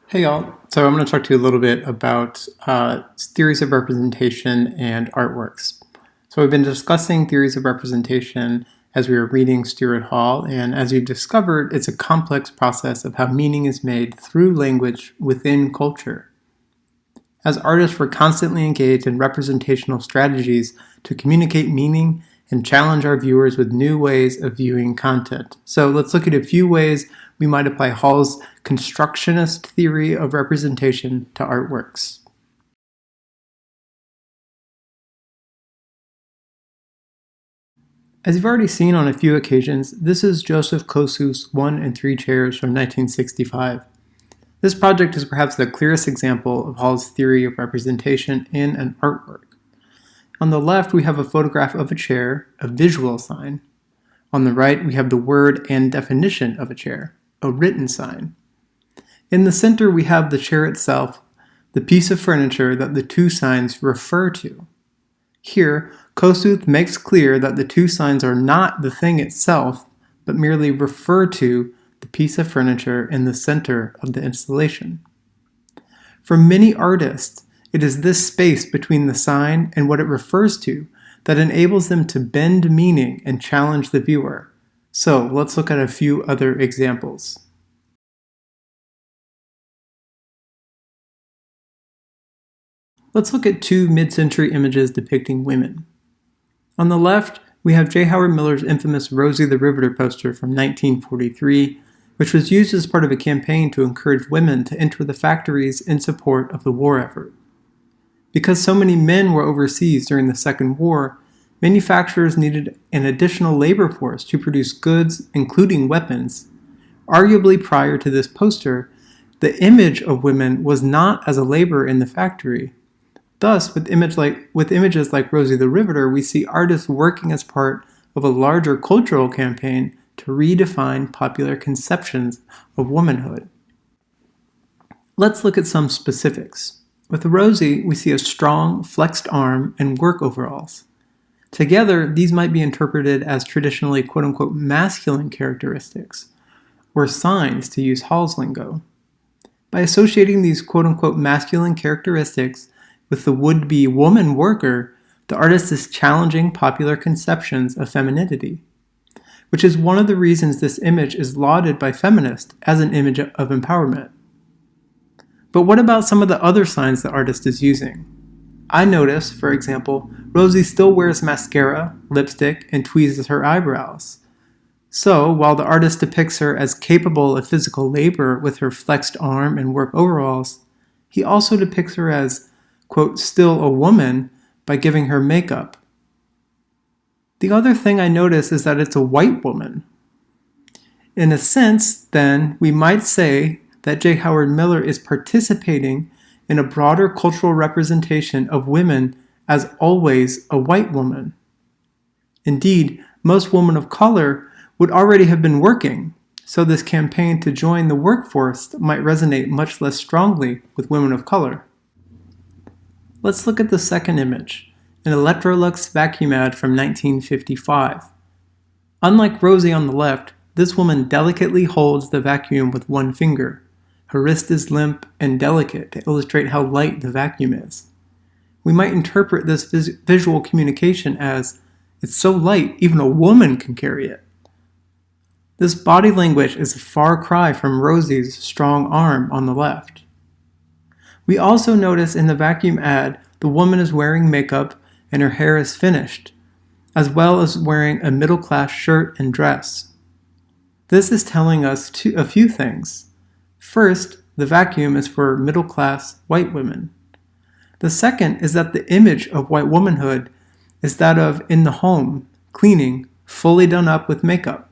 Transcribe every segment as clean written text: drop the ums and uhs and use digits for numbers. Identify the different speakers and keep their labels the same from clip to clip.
Speaker 1: Hey y'all. So I'm going to talk to you a little bit about theories of representation and artworks. So we've been discussing theories of representation as we were reading Stuart Hall, and as you've discovered, it's a complex process of how meaning is made through language within culture. As artists, we're constantly engaged in representational strategies to communicate meaning and challenge our viewers with new ways of viewing content. So let's look at a few ways we might apply Hall's constructionist theory of representation to artworks. As you've already seen on a few occasions, this is Joseph Kosuth's 1 and 3 chairs from 1965. This project is perhaps the clearest example of Hall's theory of representation in an artwork. On the left, we have a photograph of a chair, a visual sign. On the right, we have the word and definition of a chair, a written sign. In the center, we have the chair itself, the piece of furniture that the two signs refer to. Here, Kosuth makes clear that the two signs are not the thing itself, but merely refer to the piece of furniture in the center of the installation. For many artists, it is this space between the sign and what it refers to that enables them to bend meaning and challenge the viewer. So let's look at a few other examples. Let's look at two mid-century images depicting women. On the left, we have J. Howard Miller's infamous Rosie the Riveter poster from 1943, which was used as part of a campaign to encourage women to enter the factories in support of the war effort. Because so many men were overseas during the Second War, manufacturers needed an additional labor force to produce goods, including weapons. Arguably prior to this poster, the image of women was not as a labor in the factory. Thus, with images like Rosie the Riveter, we see artists working as part of a larger cultural campaign to redefine popular conceptions of womanhood. Let's look at some specifics. With Rosie, we see a strong, flexed arm and work overalls. Together, these might be interpreted as traditionally quote-unquote masculine characteristics, or signs to use Hall's lingo. By associating these quote-unquote masculine characteristics with the would-be woman worker, the artist is challenging popular conceptions of femininity, which is one of the reasons this image is lauded by feminists as an image of empowerment. But what about some of the other signs the artist is using? I notice, for example, Rosie still wears mascara, lipstick, and tweezes her eyebrows. So, while the artist depicts her as capable of physical labor with her flexed arm and work overalls, he also depicts her as, quote, still a woman by giving her makeup. The other thing I notice is that it's a white woman. In a sense, then, we might say that J. Howard Miller is participating in a broader cultural representation of women as always a white woman. Indeed, most women of color would already have been working, so this campaign to join the workforce might resonate much less strongly with women of color. Let's look at the second image, an Electrolux vacuum ad from 1955. Unlike Rosie on the left, this woman delicately holds the vacuum with one finger. Her wrist is limp and delicate to illustrate how light the vacuum is. We might interpret this visual communication as, it's so light, even a woman can carry it. This body language is a far cry from Rosie's strong arm on the left. We also notice in the vacuum ad, the woman is wearing makeup and her hair is finished, as well as wearing a middle-class shirt and dress. This is telling us a few things. First, the vacuum is for middle-class white women. The second is that the image of white womanhood is that of in the home, cleaning, fully done up with makeup.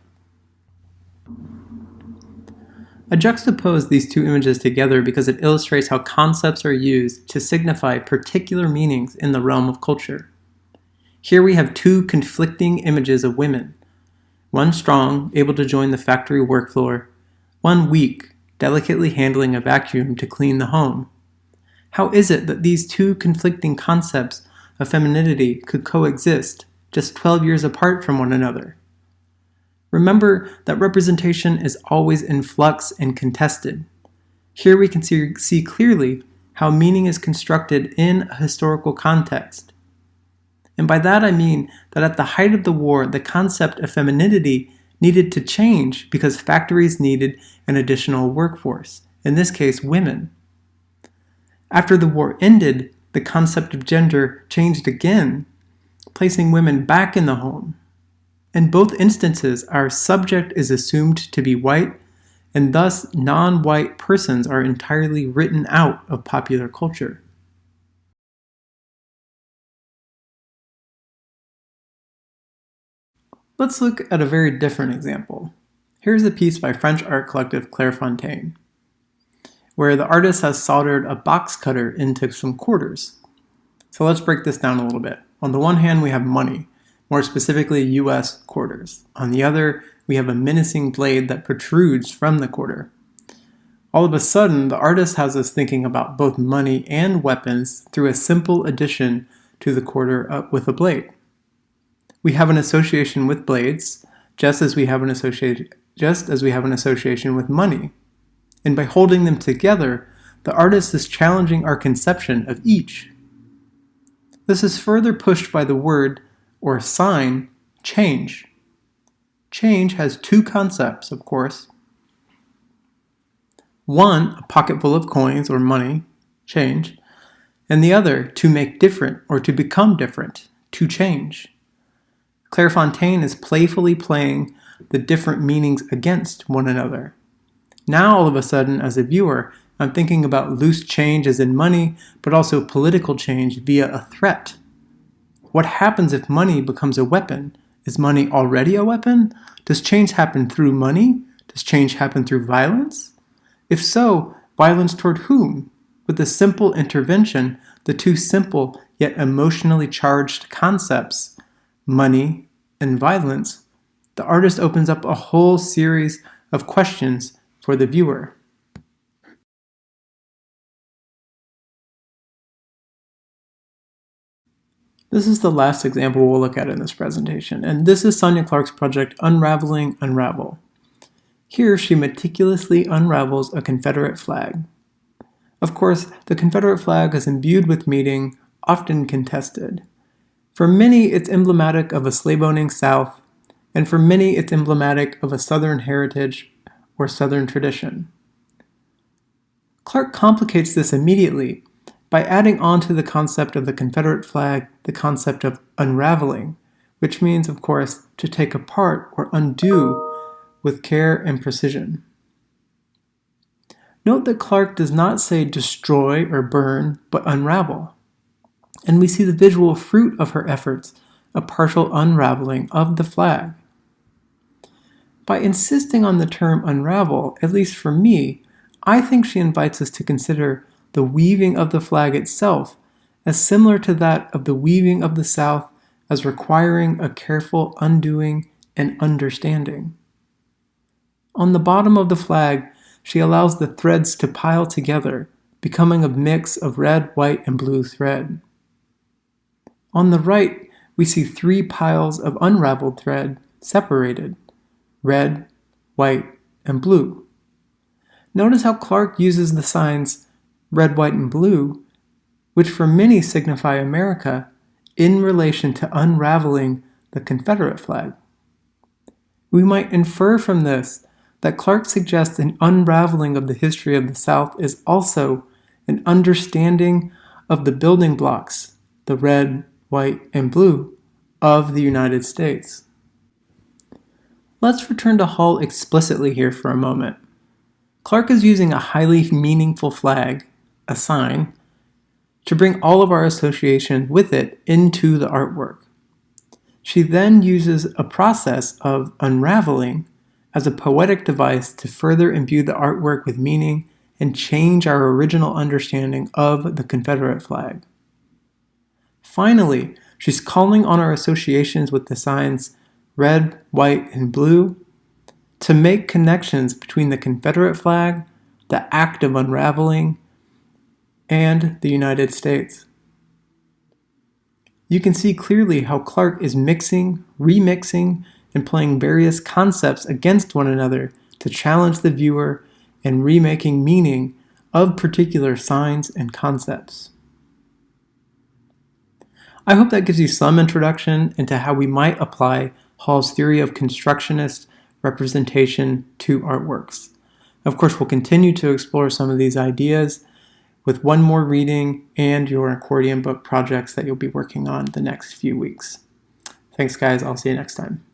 Speaker 1: I juxtapose these two images together because it illustrates how concepts are used to signify particular meanings in the realm of culture. Here we have two conflicting images of women. One strong, able to join the factory work floor. One weak, delicately handling a vacuum to clean the home. How is it that these two conflicting concepts of femininity could coexist, just 12 years apart from one another? Remember that representation is always in flux and contested. Here we can see clearly how meaning is constructed in a historical context. And by that I mean that at the height of the war, the concept of femininity needed to change because factories needed an additional workforce, in this case, women. After the war ended, the concept of gender changed again, placing women back in the home. In both instances, our subject is assumed to be white, and thus non-white persons are entirely written out of popular culture. Let's look at a very different example. Here's a piece by French art collective Clairefontaine, where the artist has soldered a box cutter into some quarters. So let's break this down a little bit. On the one hand, we have money, more specifically US quarters. On the other, we have a menacing blade that protrudes from the quarter. All of a sudden, the artist has us thinking about both money and weapons through a simple addition to the quarter with a blade. We have an association with blades, just as we have an association with money. And by holding them together, the artist is challenging our conception of each. This is further pushed by the word, or sign, change. Change has two concepts, of course. One, a pocket full of coins or money, change, and the other, to make different or to become different, to change. Clairefontaine is playfully playing the different meanings against one another. Now, all of a sudden, as a viewer, I'm thinking about loose change as in money, but also political change via a threat. What happens if money becomes a weapon? Is money already a weapon? Does change happen through money? Does change happen through violence? If so, violence toward whom? With a simple intervention, the two simple yet emotionally charged concepts, money and violence, the artist opens up a whole series of questions for the viewer. This is the last example we'll look at in this presentation, and this is Sonia Clark's project Unraveling Unravel. Here she meticulously unravels a Confederate flag. Of course, the Confederate flag is imbued with meaning, often contested. For many, it's emblematic of a slave-owning South, and for many, it's emblematic of a Southern heritage or Southern tradition. Clark complicates this immediately by adding on to the concept of the Confederate flag the concept of unraveling, which means, of course, to take apart or undo with care and precision. Note that Clark does not say destroy or burn, but unravel. And we see the visual fruit of her efforts, a partial unraveling of the flag. By insisting on the term unravel, at least for me, I think she invites us to consider the weaving of the flag itself as similar to that of the weaving of the South as requiring a careful undoing and understanding. On the bottom of the flag, she allows the threads to pile together, becoming a mix of red, white, and blue thread. On the right, we see three piles of unraveled thread separated, red, white, and blue. Notice how Clark uses the signs red, white, and blue, which for many signify America, in relation to unraveling the Confederate flag. We might infer from this that Clark suggests an unraveling of the history of the South is also an understanding of the building blocks, the red, white, and blue, of the United States. Let's return to Hall explicitly here for a moment. Clark is using a highly meaningful flag, a sign, to bring all of our association with it into the artwork. She then uses a process of unraveling as a poetic device to further imbue the artwork with meaning and change our original understanding of the Confederate flag. Finally, she's calling on our associations with the signs red, white, and blue to make connections between the Confederate flag, the act of unraveling, and the United States. You can see clearly how Clark is mixing, remixing, and playing various concepts against one another to challenge the viewer and remaking meaning of particular signs and concepts. I hope that gives you some introduction into how we might apply Hall's theory of constructionist representation to artworks. Of course, we'll continue to explore some of these ideas with one more reading and your accordion book projects that you'll be working on the next few weeks. Thanks, guys. I'll see you next time.